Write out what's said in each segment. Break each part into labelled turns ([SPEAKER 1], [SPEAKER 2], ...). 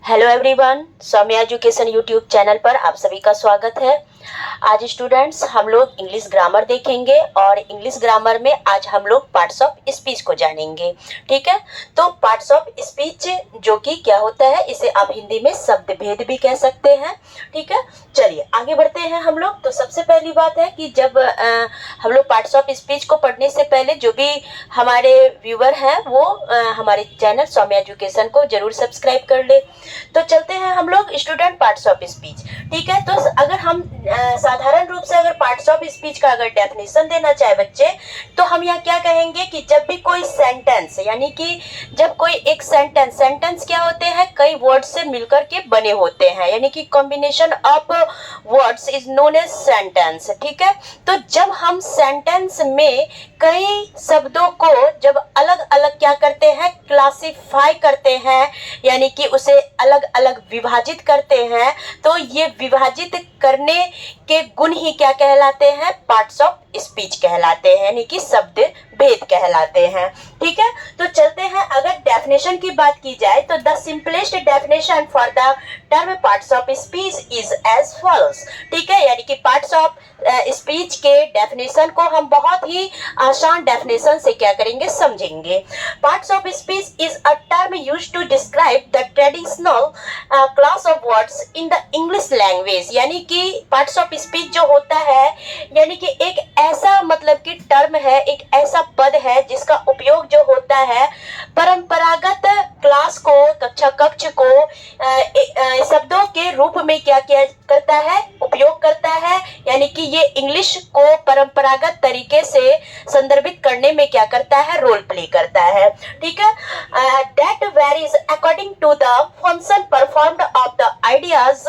[SPEAKER 1] Hello everyone, Saumya education YouTube channel पर आप सभी का स्वागत है। आज स्टूडेंट्स हम लोग इंग्लिश ग्रामर देखेंगे और इंग्लिश ग्रामर में आज हम लोग पार्ट्स ऑफ स्पीच को जानेंगे। ठीक है, तो पार्ट्स ऑफ स्पीच जो कि क्या होता है, इसे आप हिंदी में शब्द भेद भी कह सकते हैं। ठीक है, चलिए आगे बढ़ते हैं हम लोग। तो सबसे पहली बात है कि जब हम लोग पार्ट्स ऑफ स्पीच को पढ़ने से पहले जो भी हमारे व्यूअर हैं वो हमारे चैनल सौम्या एजुकेशन को जरूर सब्सक्राइब कर ले। तो चलते हैं हम लोग स्टूडेंट पार्ट्स ऑफ स्पीच। ठीक है, तो अगर हम साधारण रूप से अगर पार्ट्स ऑफ स्पीच का अगर डेफिनेशन देना चाहे बच्चे, तो हम यहाँ क्या कहेंगे कि जब भी कोई सेंटेंस, यानी कि जब कोई एक सेंटेंस क्या होते हैं, कई वर्ड से मिलकर के बने होते हैं, यानी कि combination of words is known as sentence. ठीक है, तो जब हम सेंटेंस में कई शब्दों को जब अलग अलग क्या करते हैं, क्लासिफाई करते हैं, यानी कि उसे अलग अलग विभाजित करते हैं, तो ये विभाजित करने के गुण ही क्या कहलाते हैं, पार्ट्स ऑफ स्पीच कहलाते हैं, यानी कि शब्द भेद कहलाते हैं। ठीक है, तो चलते हैं। अगर डेफिनेशन की बात की जाए तो the simplest definition for the term parts of speech is as follows. ठीक है, यानी कि पार्ट्स ऑफ स्पीच के डेफिनेशन को हम बहुत ही आसान डेफिनेशन से क्या करेंगे, समझेंगे। Parts of speech is a term used to describe the traditional class of words in the English language. यानी कि पार्ट्स ऑफ स्पीच जो होता है, यानी कि एक ऐसा मतलब कि टर्म है, एक ऐसा पद है जिसका उपयोग जो होता है परंपरागत क्लास को, कक्ष को शब्दों के रूप में क्या किया करता है, उपयोग करता है, यानी कि ये इंग्लिश को परंपरागत तरीके से संदर्भित करने में क्या करता है, रोल प्ले करता है। ठीक है, that varies according to the function performed of the ideas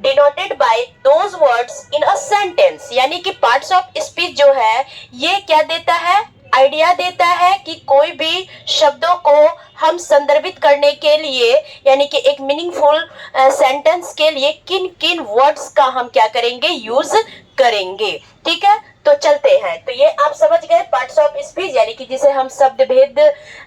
[SPEAKER 1] denoted by those words in a sentence। यानी कि पार्ट्स ऑफ स्पीच जो है ये क्या देता है, आइडिया देता है कि कोई भी शब्दों को हम संदर्भित करने के लिए, यानी कि एक मीनिंगफुल सेंटेंस के लिए किन किन वर्ड्स का हम क्या करेंगे, यूज करेंगे। ठीक है, तो चलते हैं। तो ये आप समझ गए पार्ट्स ऑफ स्पीच, यानी कि जिसे हम शब्द भेद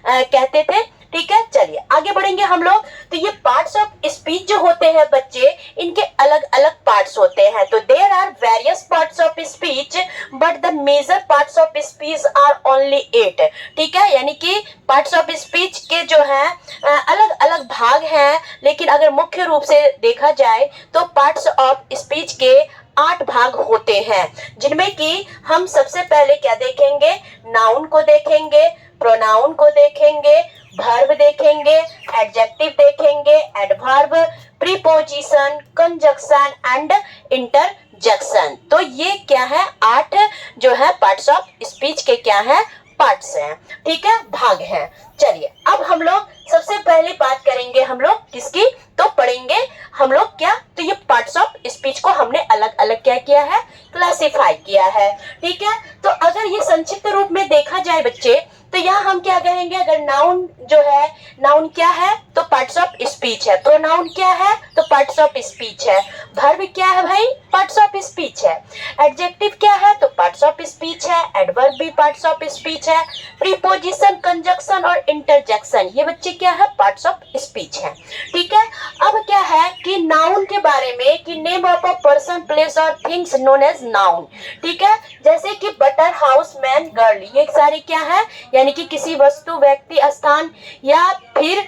[SPEAKER 1] कहते थे। ठीक है, चलिए आगे बढ़ेंगे हम लोग। तो ये पार्ट्स ऑफ स्पीच जो होते हैं बच्चे, इनके अलग अलग पार्ट्स होते हैं। तो there are various parts of speech but the major parts of speech are only 8। ठीक है, यानी कि पार्ट्स ऑफ स्पीच के जो है अलग अलग भाग हैं, लेकिन अगर मुख्य रूप से देखा जाए तो पार्ट्स ऑफ स्पीच के 8 भाग होते हैं, जिनमें कि हम सबसे पहले क्या देखेंगे, नाउन को देखेंगे, प्रोनाउन को देखेंगे, वर्ब देखेंगे, एडजेक्टिव देखेंगे, adverb, preposition, conjunction and interjection. तो ये क्या है, 8 जो है पार्ट्स ऑफ स्पीच के क्या है, पार्ट्स हैं। ठीक है, भाग हैं। चलिए अब हम लोग सबसे पहले बात करेंगे, हम लोग किसकी, तो पढ़ेंगे हम लोग क्या, तो ये पार्ट्स ऑफ स्पीच को हमने अलग अलग क्या किया है, क्लासिफाई किया है। ठीक है, तो अगर ये संक्षिप्त रूप में देखा जाए बच्चे, तो यहाँ हम क्या कहेंगे, अगर नाउन जो है, नाउन क्या है, तो पार्ट्स ऑफ स्पीच है। प्रोनाउन क्या है, तो पार्ट्स ऑफ स्पीच है। वर्ब क्या है भाई, पार्ट्स ऑफ स्पीच है। एडजेक्टिव क्या है, तो पार्ट्स ऑफ स्पीच है। एडवर्ब भी पार्ट्स ऑफ स्पीच है। प्रीपोजिशन, कंजक्शन और इंटरजेक्शन, ये बच्चे क्या है, पार्ट्स ऑफ स्पीच है। ठीक है, अब क्या है कि नाउन के बारे में, कि name of a person, place और थिंग्स नोन एज नाउन। ठीक है, जैसे कि बटर, हाउस, मैन, गर्ल, ये सारे क्या है, यानी कि किसी वस्तु, व्यक्ति, स्थान या फिर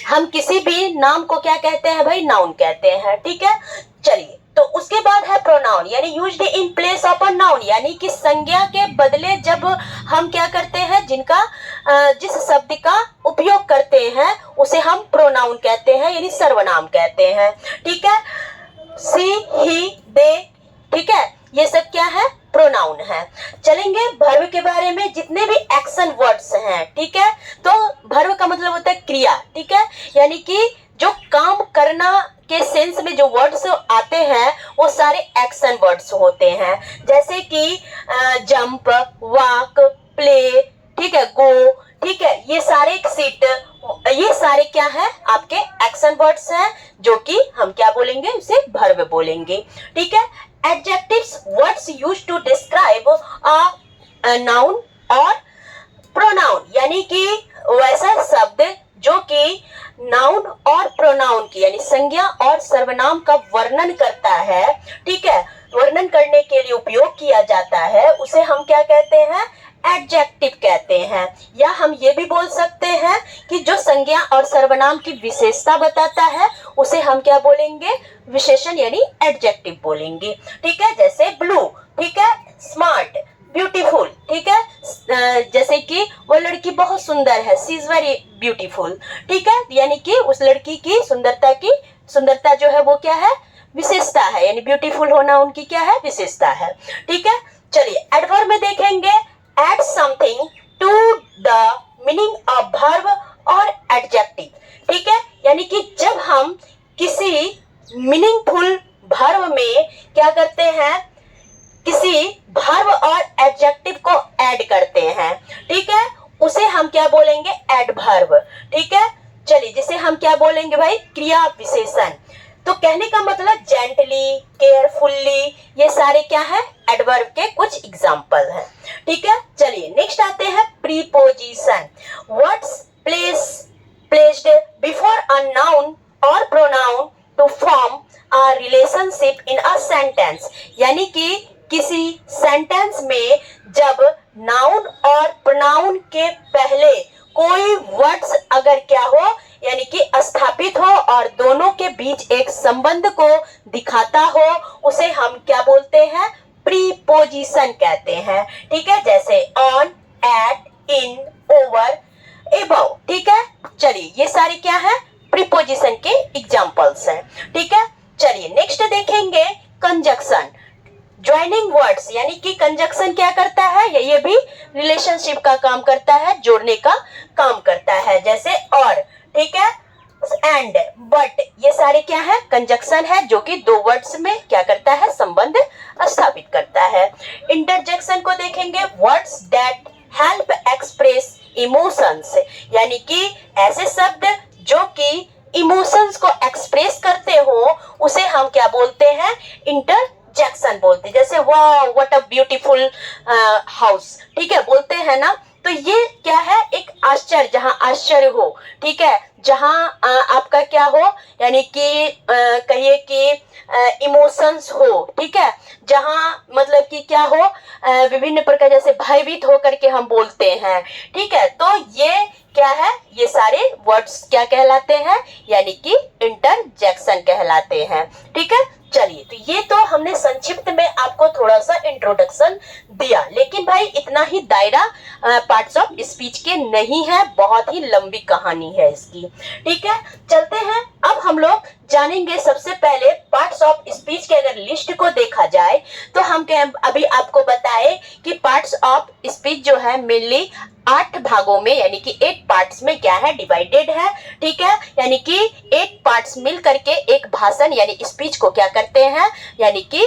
[SPEAKER 1] हम किसी भी नाम को क्या कहते हैं भाई, नाउन कहते हैं। ठीक है, चलिए तो उसके बाद है प्रोनाउन, यानी used in place of a noun, यानी कि संज्ञा के बदले जब हम क्या करते हैं, जिनका जिस शब्द का उपयोग करते हैं उसे हम प्रोनाउन कहते हैं, यानी सर्वनाम कहते हैं। ठीक है, सी, ही, दे, ठीक है, ये सब क्या है, प्रोनाउन है। चलेंगे वर्ब के बारे में, जितने भी एक्शन वर्ड्स हैं। ठीक है, तो वर्ब का मतलब होता है क्रिया। ठीक है, यानी कि जो काम करना के सेंस में जो वर्ड्स आते हैं वो सारे एक्शन वर्ड्स होते हैं, जैसे कि जंप, वॉक, प्ले, ठीक है, गो, ठीक है, ये सारे सिट, ये सारे क्या है, आपके एक्शन वर्ड्स हैं, जो कि हम क्या बोलेंगे, उसे वर्ब बोलेंगे। ठीक है, adjectives words used to describe a noun और प्रोनाउन, यानी कि वैसा शब्द जो कि नाउन और यानी संज्ञा और सर्वनाम का वर्णन करता है, ठीक है, वर्णन करने के लिए उपयोग किया जाता है, उसे हम क्या कहते हैं, एडजेक्टिव कहते हैं। या हम ये भी बोल सकते हैं कि जो संज्ञा और सर्वनाम की विशेषता बताता है उसे हम क्या बोलेंगे, विशेषण यानी एडजेक्टिव बोलेंगे, ठीक है। जैसे ब्लू, ठीक है, स्मार्ट, ब्यूटीफुल, ठीक है, जैसे कि वो लड़की बहुत सुंदर है, शी इज वेरी ब्यूटीफुल, ठीक है, यानी कि उस लड़की की सुंदरता जो है वो क्या है, विशेषता है, यानी ब्यूटीफुल होना उनकी क्या है, विशेषता है, ठीक है। चलिए एडवर्ब में देखेंगे, add something to the meaning of verb और एडजेक्टिव, ठीक है, यानी कि जब हम किसी मीनिंगफुल वर्ब में क्या करते हैं, किसी वर्ब और एडजेक्टिव को ऐड करते हैं, ठीक है, उसे हम क्या बोलेंगे, एडवर्ब, ठीक है। चलिए जिसे हम क्या बोलेंगे भाई, क्रिया विशेषण। तो कहने का मतलब जेंटली, केयरफुल्ली, ये सारे क्या है, एडवर्ब के कुछ एग्जाम्पल हैं, ठीक है। चलिए नेक्स्ट आते हैं preposition. Words placed before a noun और pronoun to form a relationship in a sentence, यानी कि किसी सेंटेंस में जब नाउन और प्रोनाउन के पहले कोई वर्ड्स अगर क्या हो, यानी कि स्थापित हो और दोनों के बीच एक संबंध को दिखाता हो, उसे हम क्या बोलते हैं, प्रीपोजिशन कहते हैं, ठीक है। जैसे on, at, in, over, above, ठीक है। चलिए ये सारे क्या है, प्रीपोजिशन के एग्जांपल्स हैं, ठीक है। चलिए नेक्स्ट देखेंगे कंजक्शन, ज्वाइनिंग वर्ड्स, यानी कि कंजक्शन क्या करता है, ये भी रिलेशनशिप का काम करता है, जोड़ने का काम करता है। जैसे और, ठीक है, एंड, बट, ये सारे क्या है, कंजक्शन है जो कि दो वर्ड्स में क्या करता है, संबंध स्थापित करता है। इंटरजेक्शन को देखेंगे, words that help express emotions, यानी कि ऐसे शब्द जो कि इमोशंस को एक्सप्रेस करते हो उसे हम क्या बोलते हैं, इंटरजेक्शन बोलते हैं। जैसे वाह व्हाट अ ब्यूटीफुल हाउस, ठीक है, बोलते हैं ना, तो ये क्या है, एक आश्चर्य, जहाँ आश्चर्य हो, ठीक है, जहाँ आपका क्या हो, यानी कि कहिए कि इमोशंस हो, ठीक है, जहाँ मतलब कि क्या हो, विभिन्न प्रकार, जैसे भयभीत होकर के हम बोलते हैं, ठीक है, तो ये क्या है, ये सारे वर्ड्स क्या कहलाते हैं, यानी कि इंटरजेक्शन कहलाते हैं, ठीक है। चलिए तो ये तो हमने संक्षिप्त में आपको थोड़ा सा इंट्रोडक्शन दिया, लेकिन भाई इतना ही दायरा पार्ट्स ऑफ स्पीच के नहीं है, बहुत ही लंबी कहानी है इसकी, ठीक है। चलते हैं, अब हम लोग जानेंगे सबसे पहले पार्ट्स ऑफ स्पीच के अगर लिस्ट को देखा जाए तो हम अभी आपको बताए कि पार्ट्स ऑफ स्पीच जो है मेनली 8 भागों में, यानी कि 8 पार्ट्स में क्या है, डिवाइडेड है, ठीक है, यानी कि 8 पार्ट्स मिल करके एक भाषण यानी स्पीच को क्या करते हैं, यानी कि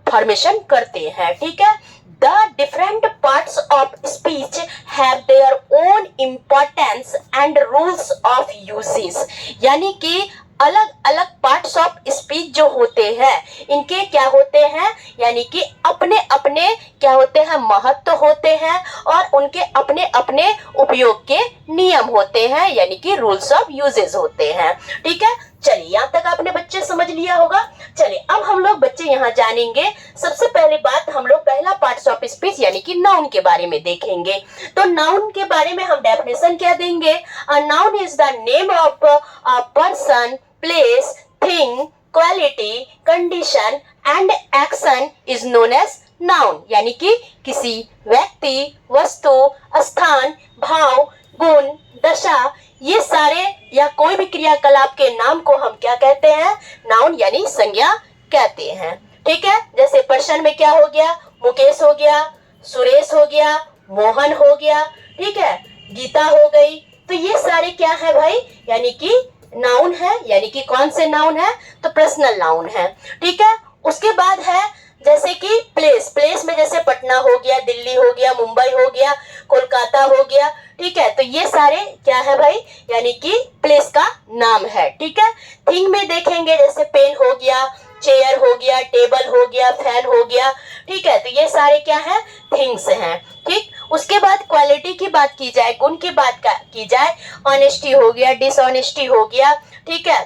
[SPEAKER 1] फॉर्मेशन करते हैं, ठीक है। The different parts of speech have their own importance and rules of uses, यानी कि अलग अलग पार्ट्स ऑफ स्पीच जो होते हैं इनके क्या होते हैं, यानी कि अपने अपने क्या होते हैं, महत्व होते हैं और उनके अपने अपने उपयोग के नियम होते हैं, यानी कि रूल्स ऑफ यूजेस होते हैं, ठीक है। चलिए यहाँ तक आपने बच्चे समझ लिया होगा। चलिए अब हम लोग बच्चे यहाँ जानेंगे, सबसे पहले बात हम लोग पहला पार्ट्स ऑफ स्पीच यानी कि नाउन के बारे में देखेंगे। तो नाउन के बारे में हम डेफिनेशन क्या देंगे, a noun is the name of a person, place, thing, quality, condition and action is known as noun, यानी कि किसी व्यक्ति, वस्तु, स्थान, भाव, गुण, दशा, ये सारे या कोई भी क्रियाकलाप के नाम को हम क्या कहते हैं, नाउन यानी संज्ञा कहते हैं, ठीक है। जैसे पर्सन में क्या हो गया, मुकेश हो गया, सुरेश हो गया, मोहन हो गया, ठीक है, गीता हो गई, तो ये सारे क्या है भाई, यानी कि नाउन है, यानी कि कौन से नाउन है, तो पर्सनल नाउन है, ठीक है। उसके बाद है जैसे कि प्लेस, प्लेस में जैसे पटना हो गया, दिल्ली हो गया, मुंबई हो गया, कोलकाता हो गया, ठीक है, तो ये सारे क्या है भाई, यानी कि प्लेस का नाम है, ठीक है। थिंग में देखेंगे जैसे पेन हो गया, चेयर हो गया, टेबल हो गया, फैन हो गया, ठीक है, तो ये सारे क्या है, थिंग्स हैं, ठीक। उसके बाद क्वालिटी की बात की जाए, गुण की बात की जाए, ऑनेस्टी हो गया, डिसऑनेस्टी हो गया, ठीक है,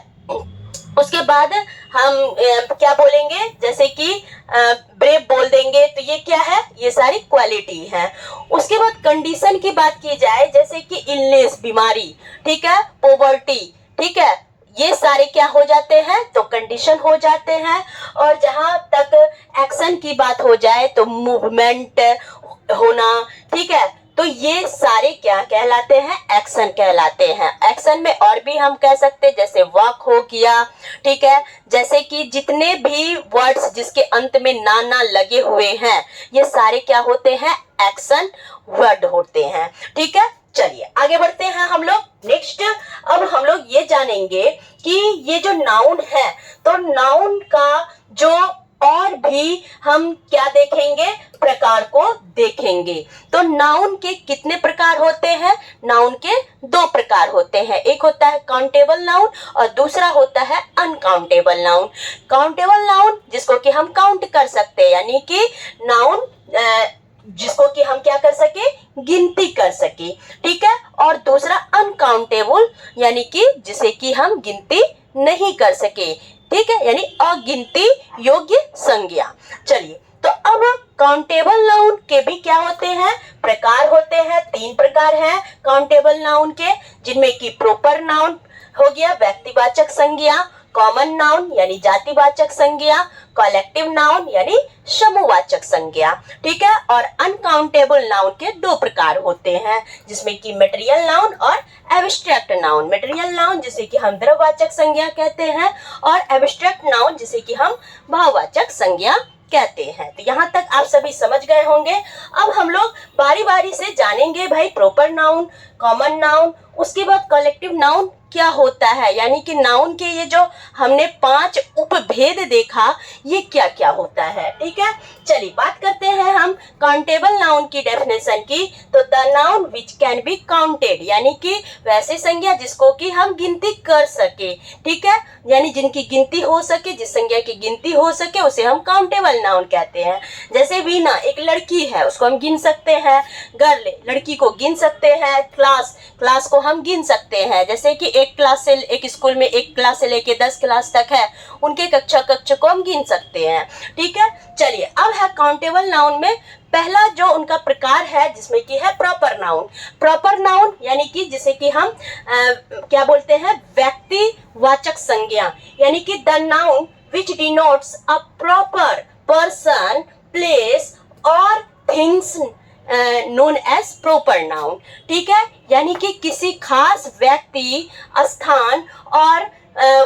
[SPEAKER 1] उसके बाद हम क्या बोलेंगे, जैसे कि ब्रेव बोल देंगे, तो ये क्या है, ये सारी क्वालिटी है। उसके बाद कंडीशन की बात की जाए, जैसे कि इलनेस बीमारी, ठीक है, पॉवर्टी, ठीक है, ये सारे क्या हो जाते हैं, तो कंडीशन हो जाते हैं। और जहां तक एक्शन की बात हो जाए तो मूवमेंट होना, ठीक है, तो ये सारे क्या कहलाते हैं, एक्शन कहलाते हैं। एक्शन में और भी हम कह सकते हैं, जैसे वॉक हो गया, ठीक है, जैसे कि जितने भी वर्ड्स जिसके अंत में ना लगे हुए हैं, ये सारे क्या होते हैं, एक्शन वर्ड होते हैं, ठीक है। चलिए आगे बढ़ते हैं हम लोग नेक्स्ट। अब हम लोग ये जानेंगे कि ये जो नाउन है, तो नाउन का जो और भी हम क्या देखेंगे, प्रकार को देखेंगे। तो नाउन के कितने प्रकार होते हैं, नाउन के दो प्रकार होते हैं, एक होता है काउंटेबल नाउन और दूसरा होता है अनकाउंटेबल नाउन। काउंटेबल नाउन जिसको कि हम काउंट कर सकते हैं, यानी कि नाउन जिसको कि हम क्या कर सके, गिनती कर सके, ठीक है। और दूसरा अनकाउंटेबल, यानी कि जिसे कि हम गिनती नहीं कर सके, ठीक है, यानी अगिनती योग्य संज्ञा। चलिए, तो अब काउंटेबल नाउन के भी क्या होते हैं, प्रकार होते हैं। 3 प्रकार हैं काउंटेबल नाउन के, जिनमें कि प्रॉपर नाउन हो गया, व्यक्तिवाचक संज्ञा, कॉमन नाउन यानी जातिवाचक संज्ञा, कलेक्टिव नाउन यानी समूहवाचक संज्ञा, ठीक है। और अनकाउंटेबल नाउन के 2 प्रकार होते हैं, जिसमें कि मटेरियल नाउन और एब्स्ट्रैक्ट नाउन। मटेरियल नाउन जिसे कि हम द्रव्यवाचक संज्ञा कहते हैं, और एब्स्ट्रैक्ट नाउन जिसे कि हम भाववाचक संज्ञा कहते हैं। तो यहाँ तक आप सभी समझ गए होंगे। अब हम लोग बारी बारी से जानेंगे भाई प्रॉपर नाउन, कॉमन नाउन, उसके बाद कलेक्टिव नाउन क्या होता है, यानी कि नाउन के ये जो हमने 5 उपभेद देखा, ये क्या क्या होता है, ठीक है। चलिए बात करते हैं हम काउंटेबल नाउन की डेफिनेशन की। तो the noun which can be counted, यानी कि वैसे संज्ञा जिसको कि हम गिनती कर सके, ठीक है, यानी जिनकी गिनती हो सके, जिस संज्ञा की गिनती हो सके उसे हम काउंटेबल नाउन कहते हैं। जैसे वीणा एक लड़की है, उसको हम गिन सकते हैं, गर्ल लड़की को गिन सकते हैं, क्लास को हम गिन सकते हैं। जैसे कि एक स्कूल में 1 क्लास से लेके 10 क्लास तक है, उनके कक्षा को हम गिन सकते हैं, ठीक है। चलिए अब है काउंटेबल नाउन में पहला जो उनका प्रकार है, जिसमें कि है प्रॉपर नाउन। प्रॉपर नाउन यानी कि जिसे कि हम क्या बोलते हैं, व्यक्तिवाचक संज्ञा, यानी कि the noun which denotes a proper person, place और things known as proper noun, ठीक है, यानी कि किसी खास व्यक्ति, स्थान और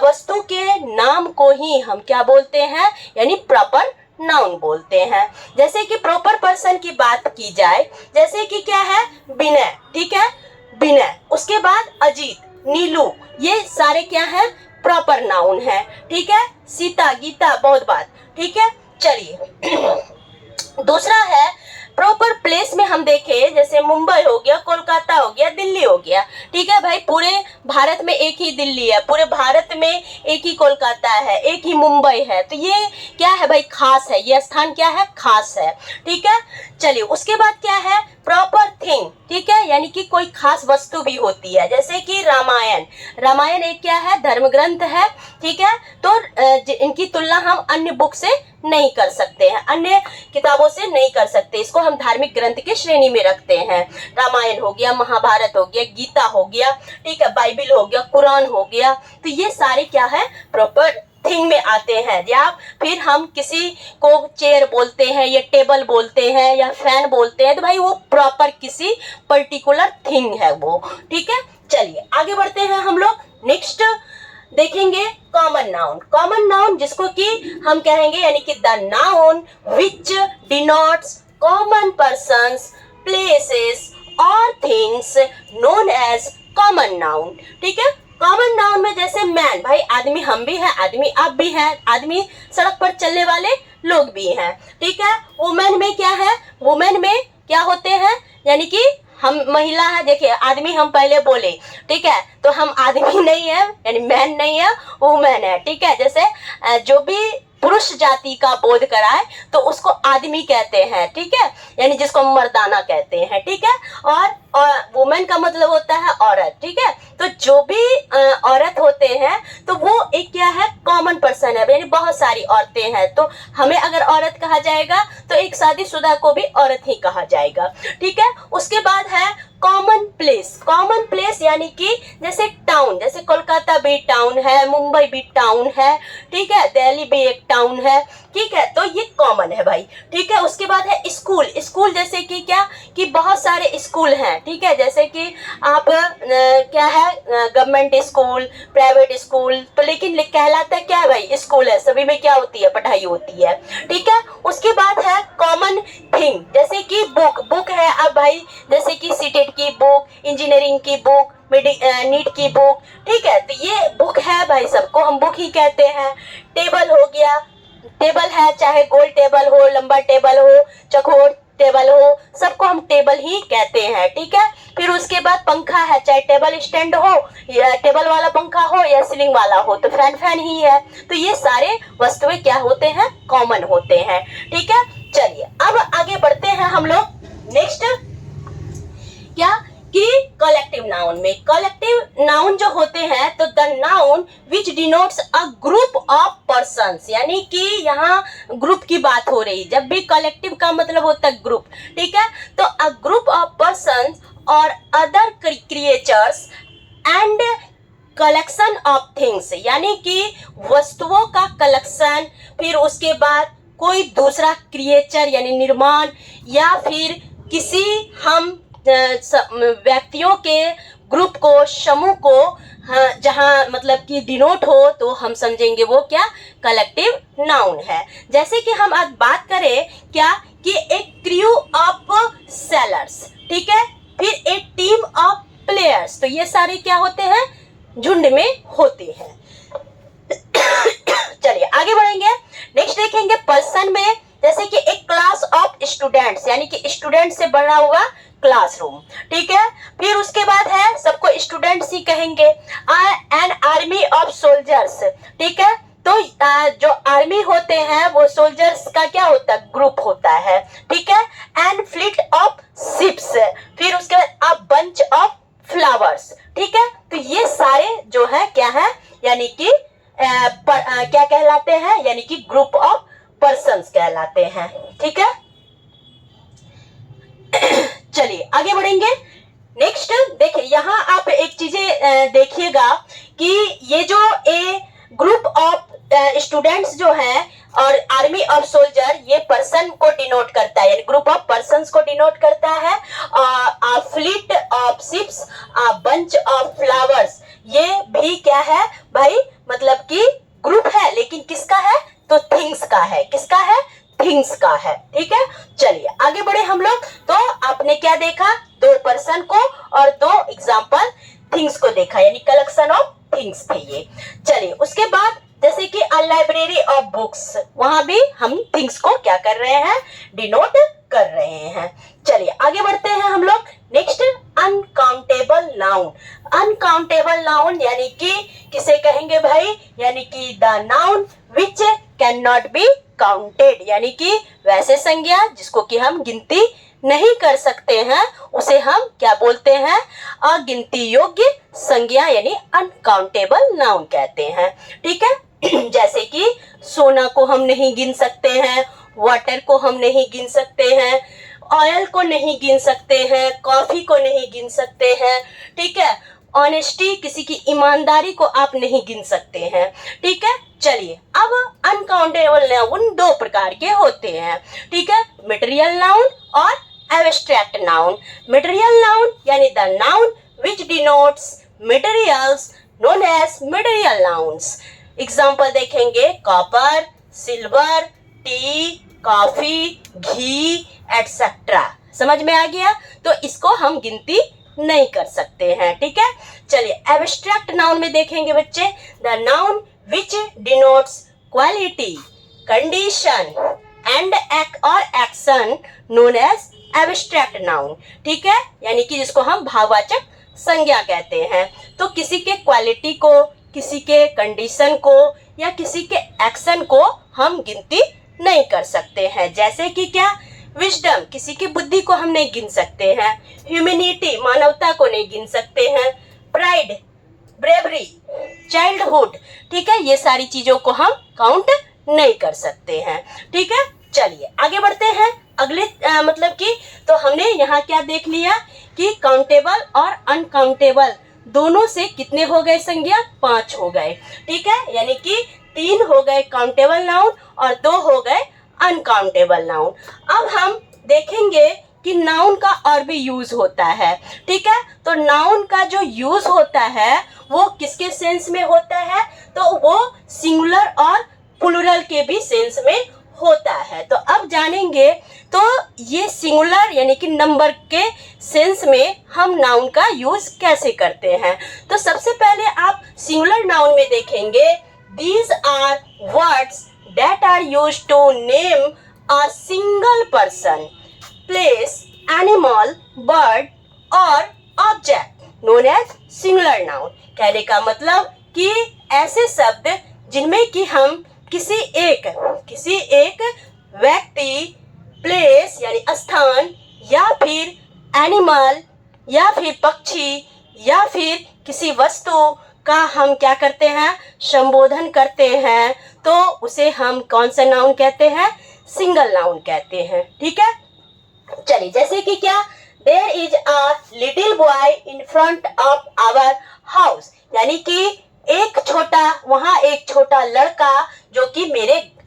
[SPEAKER 1] वस्तु के नाम को ही हम क्या बोलते हैं, यानी प्रॉपर नाउन बोलते हैं। जैसे कि प्रॉपर पर्सन की बात की जाए, जैसे कि क्या है, विनय, ठीक है, विनय, उसके बाद अजीत, नीलू, ये सारे क्या है, प्रॉपर नाउन है, ठीक है। सीता, गीता, बहुत बात, ठीक है। चलिए दूसरा है प्रॉपर प्लेस में हम देखें, जैसे मुंबई हो गया, कोलकाता हो गया, दिल्ली हो गया, ठीक है भाई, पूरे भारत में एक ही दिल्ली है, पूरे भारत में एक ही कोलकाता है, एक ही मुंबई है, तो ये क्या है भाई, खास है, ये स्थान क्या है, खास है, ठीक है। चलिए उसके बाद क्या है, प्रॉपर थिंग, ठीक है, यानी कि कोई खास वस्तु भी होती है। जैसे कि रामायण एक क्या है, धर्म ग्रंथ है, ठीक है, तो इनकी तुलना हम अन्य बुक से नहीं कर सकते हैं, अन्य किताबों से नहीं कर सकते, इसको हम धार्मिक ग्रंथ की श्रेणी में रखते हैं। रामायण हो गया, महाभारत हो गया, गीता हो गया, ठीक है, बाइबिल हो गया, कुरान हो गया, तो ये सारे क्या है, प्रॉपर थिंग में आते हैं। या फिर हम किसी को चेयर बोलते हैं, या टेबल बोलते हैं, या फैन बोलते हैं, तो भाई वो प्रॉपर किसी पर्टिकुलर थिंग है वो, ठीक है। चलिए आगे बढ़ते हैं हम लोग नेक्स्ट देखेंगे कॉमन नाउन। कॉमन नाउन जिसको कि हम कहेंगे, यानी कि the noun which denotes common persons, places और things known as common noun, ठीक है। कॉमन नाउन में जैसे मैन, भाई आदमी हम भी हैं, आदमी आप भी हैं, आदमी सड़क पर चलने वाले लोग भी हैं, ठीक है। वुमेन में क्या है, वुमेन में क्या होते हैं, यानी कि हम महिला है, देखिए आदमी हम पहले बोले, ठीक है, तो हम आदमी नहीं है, यानी मैन नहीं है, वुमेन है, ठीक है। जैसे जो भी पुरुष जाति का बोध कराए तो उसको आदमी कहते हैं, ठीक है, यानी जिसको हम मर्दाना कहते हैं, ठीक है। और वुमेन का मतलब होता है औरत, ठीक है। तो जो भी औरत होते हैं तो वो एक क्या है, कॉमन पर्सन है, यानी बहुत सारी औरतें हैं, तो हमें अगर औरत कहा जाएगा तो एक शादीशुदा को भी औरत ही कहा जाएगा, ठीक है। उसके बाद है कॉमन प्लेस। कॉमन प्लेस यानी कि जैसे टाउन, जैसे कोलकाता भी टाउन है, मुंबई भी टाउन है, ठीक है, दिल्ली भी एक टाउन है, ठीक है, तो ये कॉमन है भाई, ठीक है। उसके बाद है स्कूल। स्कूल जैसे कि क्या, कि बहुत सारे स्कूल हैं, ठीक है, जैसे कि आप क्या है, गवर्नमेंट स्कूल, प्राइवेट स्कूल, तो लेकिन कहलाता क्या है भाई, स्कूल है, सभी में क्या होती है, पढ़ाई होती है, ठीक है। उसके बाद है कॉमन थिंग, जैसे कि बुक। बुक है अब भाई, जैसे कि सीटेट की बुक, इंजीनियरिंग की बुक, नीट की बुक, ठीक है, तो ये बुक है भाई, सबको हम बुक ही कहते हैं। टेबल हो गया, टेबल है, चाहे गोल टेबल हो, लंबा टेबल हो, चौकोर टेबल हो, सबको हम टेबल ही कहते हैं, ठीक है। फिर उसके बाद पंखा है, चाहे टेबल स्टैंड हो या टेबल वाला पंखा हो या सीलिंग वाला हो, तो फैन ही है। तो ये सारे वस्तुएं क्या होते हैं, कॉमन होते हैं, ठीक है। चलिए अब आगे बढ़ते हैं हम लोग नेक्स्ट क्या, कि कलेक्टिव नाउन में। कलेक्टिव नाउन जो होते हैं तो the noun which denotes a group of persons, यानी कि यहाँ ग्रुप की बात हो रही। जब भी कलेक्टिव का मतलब होता है ग्रुप, ठीक है, तो अ ग्रुप ऑफ पर्सन्स और other creatures and collection of things, यानी कि वस्तुओं का कलेक्शन, फिर उसके बाद कोई दूसरा क्रिएचर यानी निर्माण, या फिर किसी हम व्यक्तियों के ग्रुप को, समूह को, जहाँ मतलब कि डिनोट हो, तो हम समझेंगे वो क्या, कलेक्टिव नाउन है। जैसे कि हम आज बात करें क्या, कि एक क्रू ऑफ सेलर्स, ठीक है, फिर एक टीम ऑफ प्लेयर्स, तो ये सारे क्या होते हैं, झुंड में होते हैं। चलिए आगे बढ़ेंगे, नेक्स्ट देखेंगे पर्सन में, जैसे कि एक क्लास ऑफ स्टूडेंट्स, यानी कि स्टूडेंट से बना हुआ क्लासरूम, ठीक है। फिर उसके बाद है, सबको स्टूडेंट्स ही कहेंगे, एन आर्मी ऑफ सोल्जर्स, ठीक है, तो जो आर्मी होते हैं वो सोल्जर्स का क्या होता है, ग्रुप होता है, ठीक है। एंड फ्लीट ऑफ शिप्स, फिर उसके बाद अ बंच ऑफ फ्लावर्स, ठीक है। तो ये सारे जो है क्या है, यानी कि क्या कहलाते हैं, यानी कि ग्रुप ऑफ पर्सन्स कहलाते हैं, ठीक है। चलिए आगे बढ़ेंगे नेक्स्ट। देखिए यहाँ आप एक चीजें देखिएगा कि ये जो ए ग्रुप ऑफ स्टूडेंट्स जो है और आर्मी ऑफ सोल्जर, ये पर्सन को डिनोट करता है, ग्रुप ऑफ पर्सन्स को डिनोट करता है। Fleet of ships, bunch of flowers, ये भी क्या है भाई, मतलब कि ग्रुप है, लेकिन किसका है, तो थिंग्स का है, किसका है, थिंग्स का है, ठीक है। चलिए आगे बढ़े हम लोग, तो आपने क्या देखा, दो पर्सन को और दो एग्जाम्पल थिंग्स को देखा, यानी कलेक्शन ऑफ थिंग्स थे ये। चलिए उसके बाद जैसे कि अ लाइब्रेरी ऑफ बुक्स, वहां भी हम थिंग्स को क्या कर रहे हैं, डिनोट कर रहे हैं। चलिए आगे बढ़ते हैं हम लोग next, uncountable noun. Uncountable noun यानी कि किसे कहेंगे भाई, यानी कि the noun which can not be counted, यानी कि वैसे संज्ञा जिसको कि हम गिनती नहीं कर सकते हैं, उसे हम क्या बोलते हैं, अगिनती योग्य संज्ञा, यानी अनकाउंटेबल नाउन कहते हैं, ठीक है। जैसे कि सोना को हम नहीं गिन सकते हैं, वाटर को हम नहीं गिन सकते हैं, ऑयल को नहीं गिन सकते हैं, कॉफी को नहीं गिन सकते हैं, ठीक है। ऑनेस्टी, किसी की ईमानदारी को आप नहीं गिन सकते हैं, ठीक है। चलिए अब अनकाउंटेबल नाउन दो प्रकार के होते हैं, ठीक है, मटेरियल नाउन और एब्स्ट्रैक्ट नाउन। मटेरियल नाउन यानी the noun which denotes materials known as material nouns. Example देखेंगे, copper, silver, tea, coffee, ghee etcetera. समझ में आ गया, तो इसको हम गिनती नहीं कर सकते हैं, ठीक है। चलिए एब्स्ट्रैक्ट नाउन में देखेंगे बच्चे, the noun which denotes quality, condition and action known as abstract noun, ठीक है, यानी कि जिसको हम भाववाचक संज्ञा कहते हैं। तो किसी के क्वालिटी को, किसी के कंडीशन को या किसी के एक्शन को हम गिनती नहीं कर सकते हैं। जैसे कि क्या, विजडम, किसी की बुद्धि को हम नहीं गिन सकते हैं। ह्यूमैनिटी, मानवता को नहीं गिन सकते हैं। प्राइड, ब्रेवरी, चाइल्डहुड, ठीक है, ये सारी चीजों को हम काउंट नहीं कर सकते हैं। ठीक है, चलिए आगे बढ़ते हैं अगले मतलब कि तो हमने यहाँ क्या देख लिया कि काउंटेबल और अनकाउंटेबल दोनों से कितने हो गए संज्ञा, 5 हो गए। ठीक है, यानी कि 3 हो गए काउंटेबल नाउन और 2 हो गए अनकाउंटेबल नाउन। अब हम देखेंगे कि नाउन का और भी यूज होता है। ठीक है, तो नाउन का जो यूज होता है वो किसके सेंस में होता है, तो वो सिंगुलर और प्लूरल के भी सेंस में होता है। तो अब जानेंगे तो ये सिंगुलर यानी कि नंबर के सेंस में हम नाउन का यूज कैसे करते हैं। तो सबसे पहले आप सिंगुलर नाउन में देखेंगे, these are words that are used to name a single person, place, animal, bird और object known as singular noun. कहने का मतलब कि ऐसे शब्द जिनमें कि हम किसी एक व्यक्ति, प्लेस यानी स्थान, या फिर एनिमल, या फिर पक्षी, या फिर किसी वस्तु का हम क्या करते हैं, संबोधन करते हैं, तो उसे हम कौन सा नाउन कहते हैं, सिंगल नाउन कहते हैं। ठीक है, चलिए जैसे कि क्या, there is a little boy in front of our house, यानी कि वहाँ एक छोटा लड़का जो कि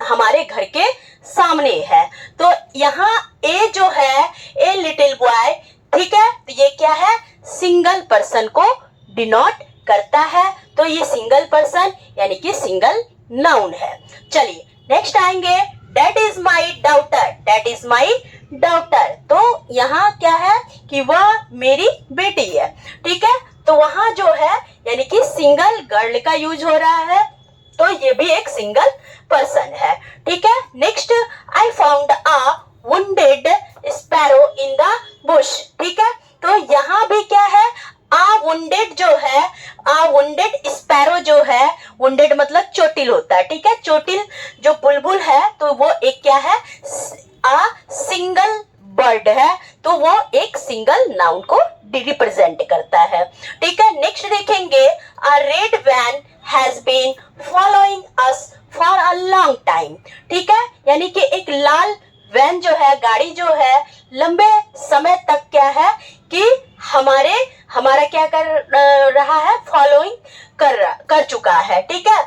[SPEAKER 1] हमारे घर के सामने है। तो यहाँ ए जो है, ए लिटिल बॉय, ठीक है, तो ये क्या है, सिंगल पर्सन को डिनोट करता है। तो ये सिंगल पर्सन यानी कि सिंगल नाउन है। चलिए नेक्स्ट आएंगे, that is my daughter, that is my daughter, तो यहाँ क्या है कि वह मेरी बेटी है। ठीक है, तो वहाँ जो है यानी कि सिंगल गर्ल का यूज हो रहा है, तो ये भी एक सिंगल पर्सन है। ठीक है, next, I found a wounded sparrow in the Bush. ठीक है, तो यहाँ भी क्या है, वुंडेड जो है, वुंडेड स्पैरो जो है, वुंडेड मतलब चोटिल होता है। ठीक है, चोटिल जो बुलबुल है तो वो एक क्या है, सिंगल बर्ड है, तो वो एक सिंगल नाउन को रिप्रेजेंट करता है। ठीक है, नेक्स्ट देखेंगे, a red van has been following us for a long time. ठीक है, यानी कि एक लाल वैन जो है, गाड़ी जो है, लंबे समय तक क्या है कि हमारा क्या कर रहा है, फॉलोइंग कर चुका है। ठीक है,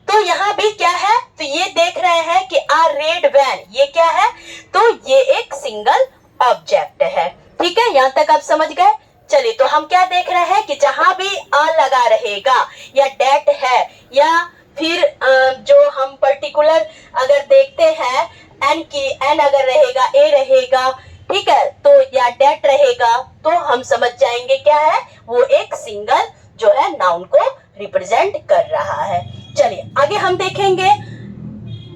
[SPEAKER 1] तो यहाँ भी क्या है, तो ये देख रहे हैं कि आ रेड वैन, ये क्या है, तो ये एक सिंगल ऑब्जेक्ट है। ठीक है, यहाँ तक आप समझ गए। चलिए, तो हम क्या देख रहे हैं कि जहां भी आ लगा रहेगा या डेट है, या फिर जो हम पर्टिकुलर अगर देखते हैं एन अगर रहेगा, ए रहेगा, ठीक है, तो या डेट रहेगा, तो हम समझ जाएंगे क्या है, वो एक सिंगल जो है नाउन को रिप्रेजेंट कर रहा है। चलिए आगे हम देखेंगे,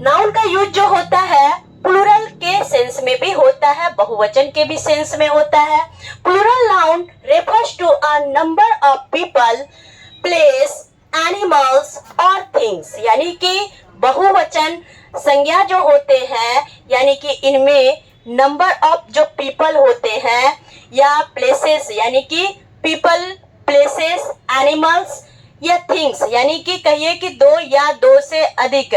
[SPEAKER 1] नाउन का यूज जो होता है प्लूरल के सेंस में भी होता है, बहुवचन के भी सेंस में होता है। Plural noun refers to a number of people, places, animals और थिंग्स, यानी कि बहुवचन संज्ञा जो होते हैं, यानी कि इनमें नंबर ऑफ जो पीपल होते हैं, या प्लेसेस यानी कि पीपल, प्लेसेस, एनिमल्स या थिंग्स, यानी कि कहिए कि 2 या 2 से अधिक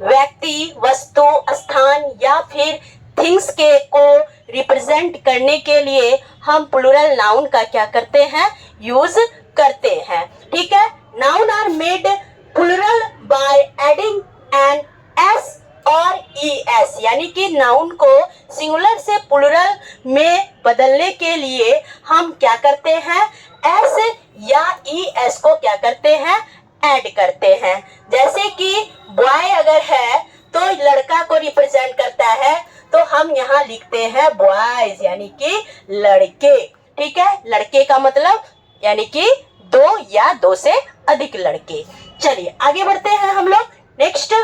[SPEAKER 1] व्यक्ति, वस्तु, स्थान या फिर थिंग्स के को रिप्रेजेंट करने के लिए हम प्लूरल नाउन का क्या करते हैं, यूज करते हैं। ठीक है, noun are made plural by adding an S और ईएस, यानी कि नाउन को सिंगुलर से प्लूरल में बदलने के लिए हम क्या करते हैं, एस या ईएस को क्या करते हैं, ऐड करते हैं। जैसे कि बॉय अगर है तो लड़का को रिप्रेजेंट करता है, तो हम यहाँ लिखते हैं बॉयज, यानी कि लड़के। ठीक है, लड़के का मतलब यानी कि 2 या 2 से अधिक लड़के। चलिए आगे बढ़ते हैं हम लोग। नेक्स्ट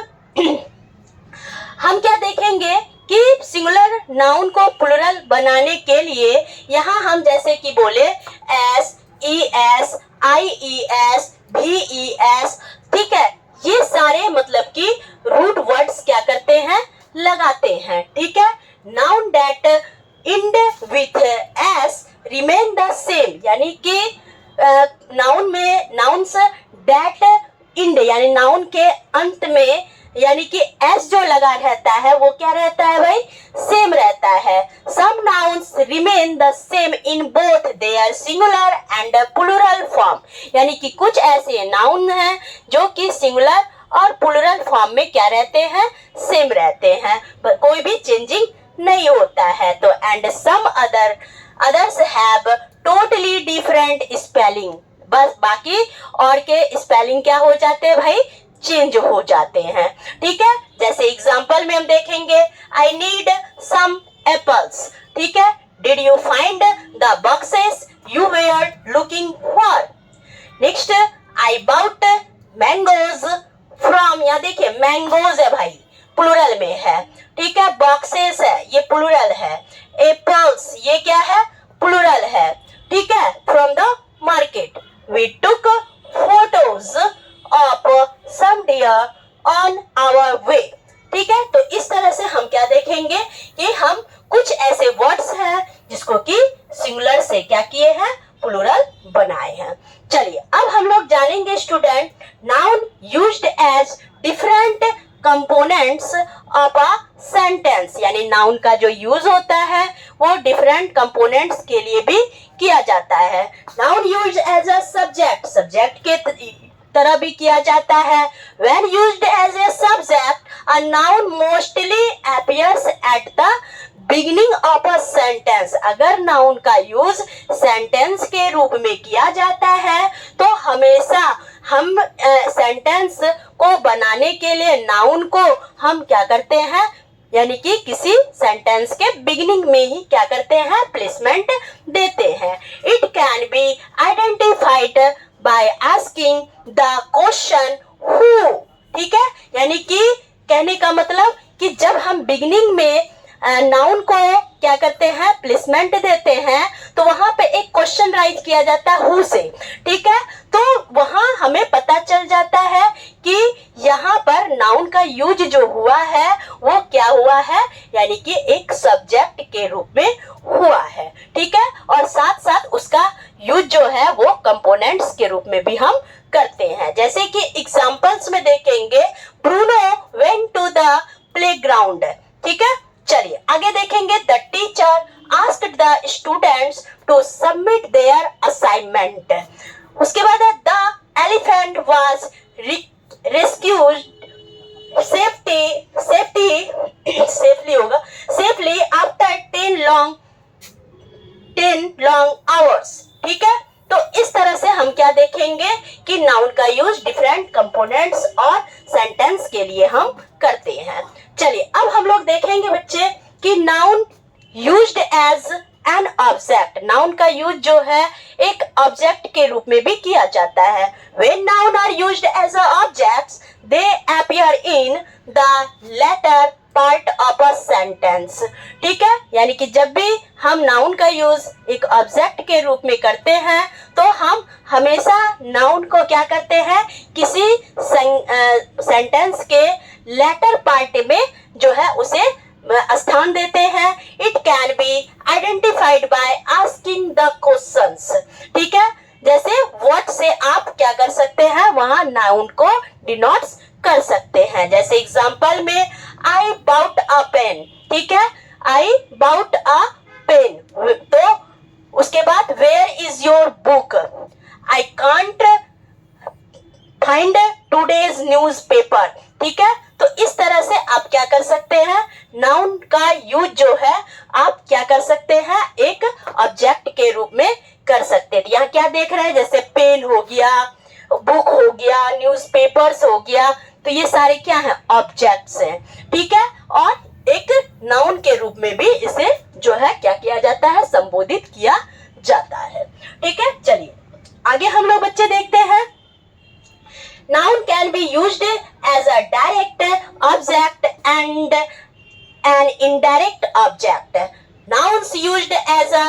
[SPEAKER 1] हम क्या देखेंगे कि सिंगुलर नाउन को प्लूरल बनाने के लिए यहाँ हम जैसे कि बोले एस, ई एस, आई ई एस, भी ई एस, ठीक है, ये सारे मतलब कि रूट वर्ड्स क्या करते हैं, लगाते हैं। ठीक है, noun that and with S remain the same, यानी कि नाउन में नाउन्स दैट इंड यानी नाउन के अंत में यानी कि एस जो लगा रहता है वो क्या रहता है भाई, सेम रहता है। Some nouns remain the same in both their singular and plural form, यानी कि कुछ ऐसे नाउन हैं जो कि सिंगुलर और प्लूरल फॉर्म में क्या रहते हैं, सेम रहते हैं, कोई भी चेंजिंग नहीं होता है। तो and some others have totally different spelling, बस बाकी और के स्पेलिंग क्या हो जाते हैं भाई, चेंज हो जाते हैं। ठीक है, जैसे एग्जांपल में हम देखेंगे, आई नीड सम एप्पल्स। ठीक है, did you find the boxes you were looking for. Next, I bought mangoes from, यहाँ देखिए मैंगोज है भाई, प्लूरल में है। ठीक है, बॉक्सेस है, ये प्लूरल है। एप्पल्स ये क्या है, प्लूरल है। ठीक है, from the market we took photos of some deer on our way. ठीक है, तो इस तरह से हम क्या देखेंगे कि हम कुछ ऐसे वर्ड्स हैं जिसको कि सिंगुलर से क्या किए हैं, प्लूरल बनाए हैं। चलिए अब हम लोग जानेंगे student, noun used as different components of a sentence, यानी नाउन का जो यूज होता है वो डिफरेंट कंपोनेंट्स के लिए भी किया जाता है। Noun used as a subject, subject के तरह भी किया जाता है। When used as a subject, a noun mostly appears at the beginning of a sentence. अगर नाउन का यूज सेंटेंस के रूप में किया जाता है तो हमेशा हम सेंटेंस को बनाने के लिए नाउन को हम क्या करते हैं, यानी कि किसी सेंटेंस के बिगिनिंग में ही क्या करते हैं, प्लेसमेंट देते हैं। It can be identified by asking the question who. ठीक है, यानी कि कहने का मतलब कि जब हम बिगिनिंग में नाउन को क्या करते हैं, प्लेसमेंट देते हैं, तो वहां पे एक क्वेश्चन राइज किया जाता है हु से। ठीक है, तो वहां हमें पता चल जाता है कि यहाँ पर नाउन का यूज जो हुआ है वो क्या हुआ है, यानी कि एक सब्जेक्ट के रूप में हुआ है। ठीक है, और साथ साथ उसका यूज जो है वो कंपोनेंट्स के रूप में भी हम करते हैं। जैसे कि एग्जांपल्स में देखेंगे, Bruno went to the playground. ठीक है, चलिए आगे देखेंगे, the teacher asked the students to submit their assignment. उसके बाद the elephant was rescued safely after 10 long hours. ठीक है, तो इस तरह से हम क्या देखेंगे कि नाउन का यूज डिफरेंट कंपोनेंट्स और सेंटेंस के लिए हम करते हैं। चलिए अब हम लोग देखेंगे बच्चे कि noun used as an object, noun का यूज जो है एक ऑब्जेक्ट के रूप में भी किया जाता है। When noun are used as objects they appear in the latter part of a sentence. ठीक है, यानी कि जब भी हम नाउन का यूज एक ऑब्जेक्ट के रूप में करते हैं तो हम हमेशा नाउन को क्या करते हैं, किसी सेंटेंस के लेटर पार्ट में जो है उसे स्थान देते हैं। It can be identified by asking the questions. ठीक है, जैसे व्हाट से आप क्या कर सकते हैं, वहां नाउन को डिनोट्स कर सकते हैं। जैसे एग्जांपल में, आई बाउट अ पेन। ठीक है, आई बाउट अ पेन, तो उसके बाद where is your book, I can't find today's newspaper. ठीक है, तो इस तरह से आप क्या कर सकते हैं, नाउन का यूज जो है आप क्या कर सकते हैं, एक ऑब्जेक्ट के रूप में कर सकते हैं। यहाँ क्या देख रहे हैं, जैसे पेन हो गया, बुक हो गया, न्यूज़पेपर्स हो गया, तो ये सारे क्या हैं, ऑब्जेक्ट्स हैं। ठीक है, और एक नाउन के रूप में भी इसे जो है क्या किया जाता है, संबोधित किया जाता है। ठीक है, चलिए आगे हम लोग बच्चे देखते हैं। Noun can be used as a direct object and an indirect object. Nouns used as a,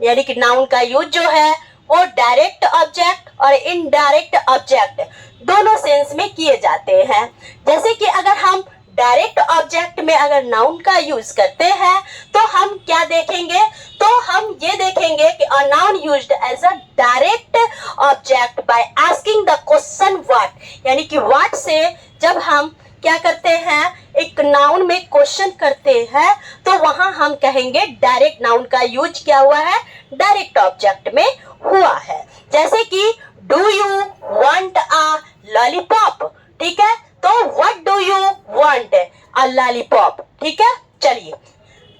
[SPEAKER 1] यानी कि नाउन का यूज जो है वो डायरेक्ट ऑब्जेक्ट और इनडायरेक्ट ऑब्जेक्ट दोनों सेंस में किए जाते हैं। जैसे कि अगर हम डायरेक्ट ऑब्जेक्ट में अगर नाउन का यूज करते हैं तो हम क्या देखेंगे, तो हम ये देखेंगे कि a noun used as a direct object by asking the question what, यानी कि व्हाट से जब हम क्या करते हैं, एक नाउन में क्वेश्चन करते हैं तो वहां हम कहेंगे डायरेक्ट नाउन का यूज क्या हुआ है, डायरेक्ट ऑब्जेक्ट में हुआ है। जैसे कि do you want a lollipop, ठीक है, तो what do you want, a lollipop, ठीक है। चलिए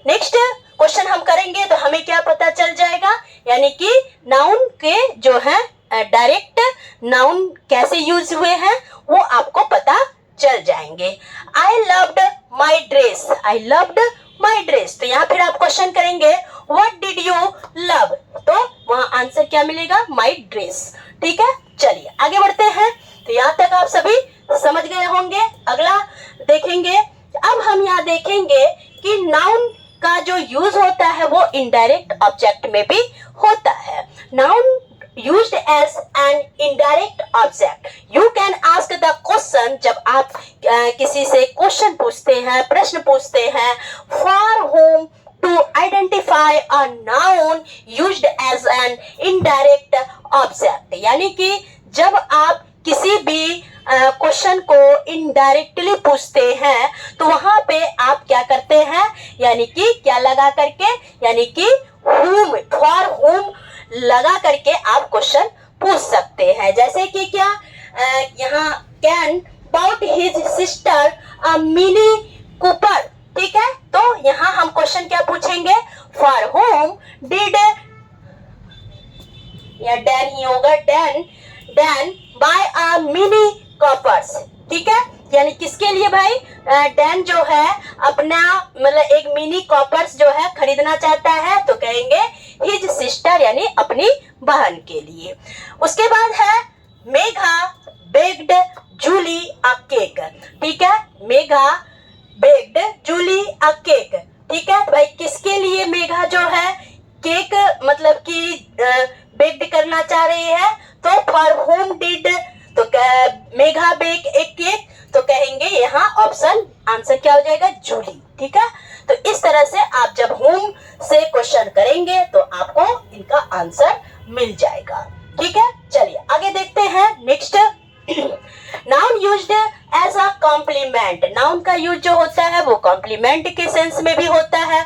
[SPEAKER 1] नेक्स्ट क्वेश्चन हम करेंगे तो हमें क्या पता चल जाएगा, यानी कि नाउन के जो है डायरेक्ट नाउन कैसे यूज हुए हैं वो आपको पता चल जाएंगे। I loved my dress, I loved my dress, तो यहाँ फिर आप क्वेश्चन करेंगे व्हाट डिड यू लव, तो वहां आंसर क्या मिलेगा, माई ड्रेस, ठीक है। चलिए आगे बढ़ते हैं। तो यहाँ तक आप सभी समझ गए होंगे। अगला देखेंगे, अब हम यहाँ देखेंगे कि नाउन का जो यूज होता है वो इनडायरेक्ट ऑब्जेक्ट में भी होता है। Noun used as an indirect object, you can ask the question, जब आप किसी से क्वेश्चन पूछते हैं, प्रश्न पूछते हैं, for whom to identify a noun used as an indirect object, यानी कि जब आप किसी भी क्वेश्चन को इनडायरेक्टली पूछते हैं तो वहां पे आप क्या करते हैं, यानी कि क्या लगा करके, यानी कि whom, for whom लगा करके आप क्वेश्चन पूछ सकते हैं। जैसे कि क्या यहाँ can about his sister a Mini Cooper, ठीक है, तो यहाँ हम क्वेश्चन क्या पूछेंगे, फॉर होम डिड, या डैन ही होगा, Dan Dan buy a Mini coppers, ठीक है, यानी किसके लिए भाई, डैन जो है अपना मतलब एक मिनी कॉपर्स जो है खरीदना चाहता है, तो कहेंगे हिज सिस्टर, यानी अपनी बहन के लिए। उसके बाद है Megha baked Julie a cake, ठीक है, Megha baked Julie a cake, ठीक है, भाई किसके लिए मेघा जो है केक मतलब कि बेक्ड करना चाह रही है, तो फॉर होम डिड, तो मेघा बेक एक केक, तो कहेंगे यहाँ ऑप्शन आंसर क्या हो जाएगा, जूली, ठीक है। तो इस तरह से आप जब होम से क्वेश्चन करेंगे तो आपको इनका आंसर मिल जाएगा, ठीक है। चलिए आगे देखते हैं next. Noun used as a complement, noun का यूज जो होता है वो कॉम्प्लीमेंट के सेंस में भी होता है।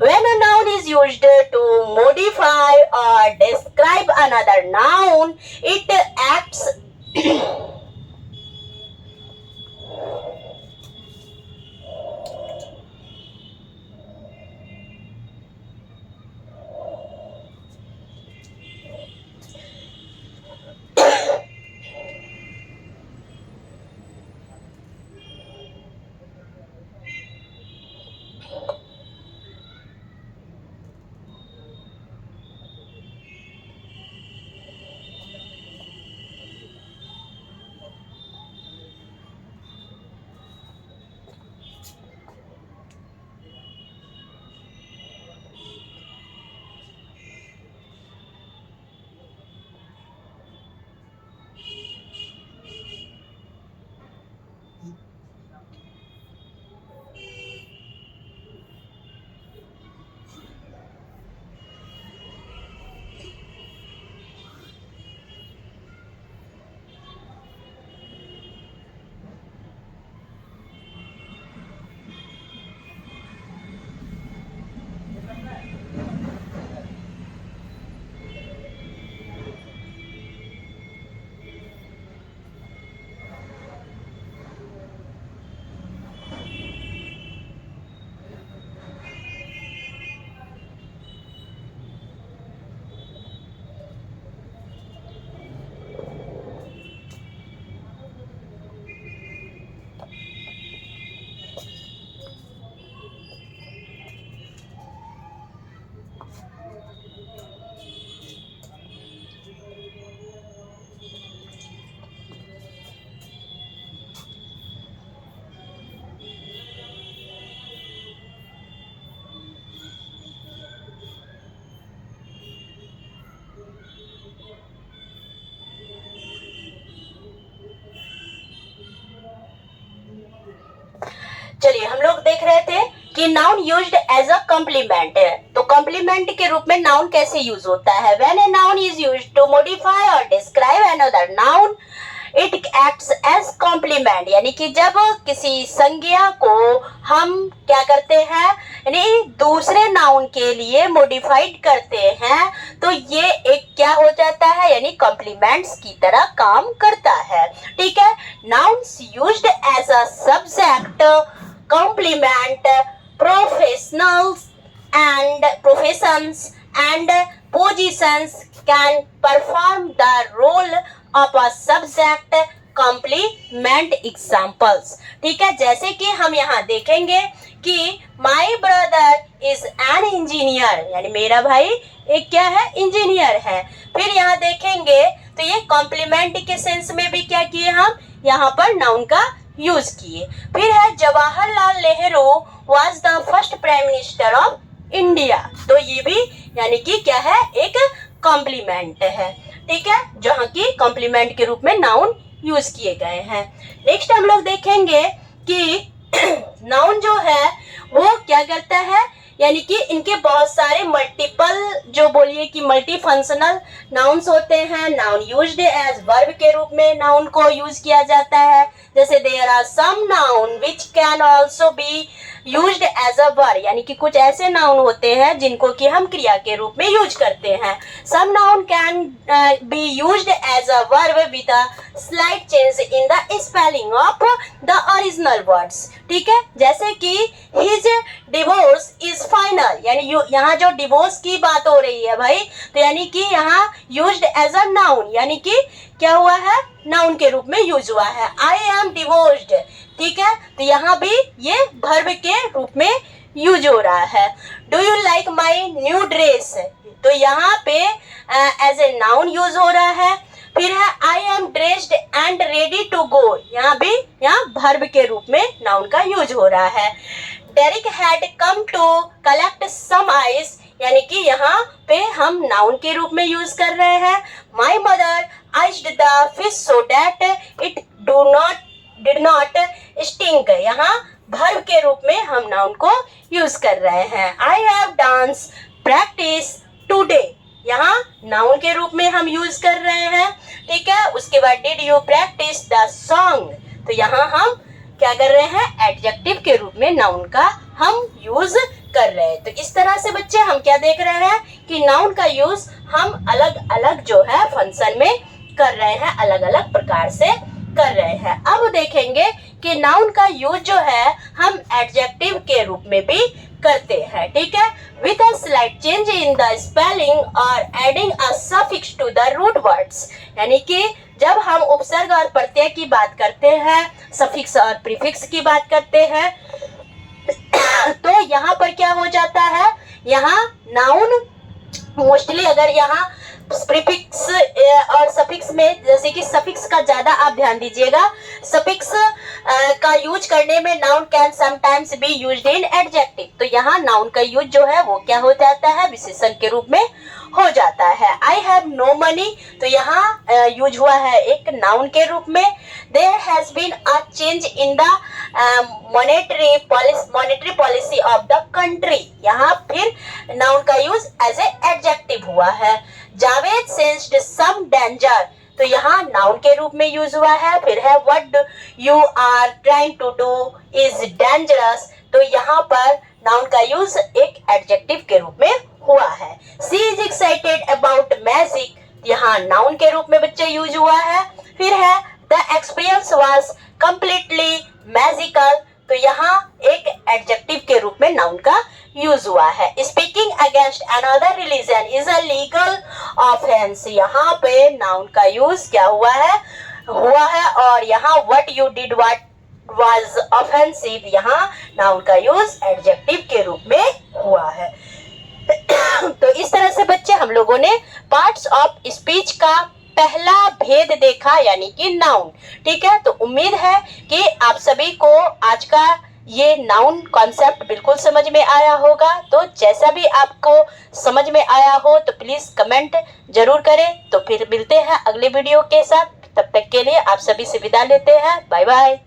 [SPEAKER 1] When a noun is used to modify or describe another noun, it acts चलिए हम लोग देख रहे थे कि noun used as a complement है, तो कॉम्प्लीमेंट के रूप में नाउन कैसे यूज होता है? When a noun is used to modify और describe another noun it acts as complement, यानी कि जब किसी संज्ञा को हम क्या करते हैं, यानी दूसरे नाउन के लिए मॉडिफाइड करते हैं, तो ये एक क्या हो जाता है, यानी कॉम्प्लीमेंट्स की तरह काम करता है। ठीक है, nouns used as a subject complement professions and positions can perform the role of a subject complement examples। ठीक है, जैसे कि हम यहाँ देखेंगे कि my brother is an engineer, यानी मेरा भाई एक क्या है, इंजीनियर है। फिर यहाँ देखेंगे तो ये कॉम्प्लीमेंट के सेंस में भी क्या किए, हम यहाँ पर नाउन का यूज किए। फिर है Jawaharlal Nehru was the first prime minister of India, तो ये भी यानी कि क्या है, एक कॉम्प्लीमेंट है। ठीक है, जहाँ की कॉम्प्लीमेंट के रूप में नाउन यूज किए गए हैं। नेक्स्ट हम लोग देखेंगे कि नाउन जो है वो क्या करता है, यानी कि इनके बहुत सारे मल्टीपल, जो बोलिए कि मल्टी फंक्शनल नाउन्स होते हैं। नाउन यूज्ड एज वर्ब के रूप में नाउन को यूज किया जाता है। जैसे there are some noun which can also be used as a verb, यानी कि कुछ ऐसे नाउन होते हैं जिनको कि हम क्रिया के रूप में यूज करते हैं। Some noun can be used as a verb with a slight change in the spelling of the original words. ठीक है, जैसे कि हिज डिवोर्स इज फाइनल, यानी यहाँ जो डिवोर्स की बात हो रही है भाई, तो यानी कि यहाँ यूज्ड एज अ नाउन, यानी कि क्या हुआ है, नाउन के रूप में यूज हुआ है। आई एम डिवोर्स्ड, ठीक है, तो यहाँ भी ये वर्ब के रूप में यूज हो रहा है। Do you like my new dress, तो यहाँ पे एज ए नाउन यूज हो रहा है। फिर है I am dressed and ready to go, यहाँ भी यहाँ वर्ब के रूप में नाउन का यूज हो रहा है। Derrick had come to collect some ice, यानी कि यहाँ पे हम नाउन के रूप में यूज कर रहे हैं। My mother iced the fish so that it did not stink, यहाँ वर्ब के रूप में हम नाउन को यूज कर रहे हैं। I have dance practice today, यहाँ नाउन के रूप में हम यूज कर रहे हैं। ठीक है, उसके बाद did you practice the song, तो यहाँ हम क्या कर रहे हैं, एडजेक्टिव के रूप में नाउन का हम यूज कर रहे हैं। तो इस तरह से बच्चे हम क्या देख रहे हैं कि नाउन का यूज हम अलग अलग जो है फंक्शन में कर रहे हैं, अलग अलग प्रकार से कर रहे हैं। अब देखेंगे कि नाउन का यूज जो है हम एडजेक्टिव के रूप में भी करते हैं। ठीक है, with a slight change in the spelling और adding a suffix to the root words, यानी कि जब हम उपसर्ग और प्रत्यय की बात करते हैं, सफिक्स और प्रीफिक्स की बात करते हैं, तो यहाँ पर क्या हो जाता है, यहाँ नाउन मोस्टली अगर यहाँ प्रीफिक्स और सफिक्स में, जैसे कि सफिक्स का ज्यादा आप ध्यान दीजिएगा, सफिक्स का यूज करने में noun can sometimes be used in adjective, तो यहाँ नाउन का यूज जो है वो क्या हो जाता है, विशेषण के रूप में हो जाता है। आई हैव नो मनी, तो यहाँ यूज हुआ है एक नाउन के रूप में। There has been a change in the monetary policy of the country, यहाँ फिर नाउन का यूज एज ए एडजेक्टिव हुआ है। जावेद सेंस्ड सम डेंजर, तो यहाँ नाउन के रूप में यूज हुआ है। फिर है what you are trying to do is dangerous, तो यहाँ पर नाउन का यूज एक एडजेक्टिव के रूप में हुआ है। She is excited about magic, यहाँ नाउन के रूप में बच्चे यूज हुआ है। फिर है the experience was completely magical, तो यहाँ एक एडजेक्टिव के रूप में नाउन का यूज हुआ है। Speaking against another religion is a legal offence, यहाँ पे नाउन का यूज क्या हुआ है और यहाँ what you did what was offensive, यहाँ नाउन का यूज एडजेक्टिव के रूप में हुआ है। तो इस तरह से बच्चे हम लोगों ने पार्ट्स ऑफ स्पीच का पहला भेद देखा, यानी कि नाउन। ठीक है, तो उम्मीद है कि आप सभी को आज का ये नाउन कॉन्सेप्ट बिल्कुल समझ में आया होगा। तो जैसा भी आपको समझ में आया हो तो प्लीज कमेंट जरूर करें। तो फिर मिलते हैं अगले वीडियो के साथ, तब तक के लिए आप सभी से विदा लेते हैं। Bye bye.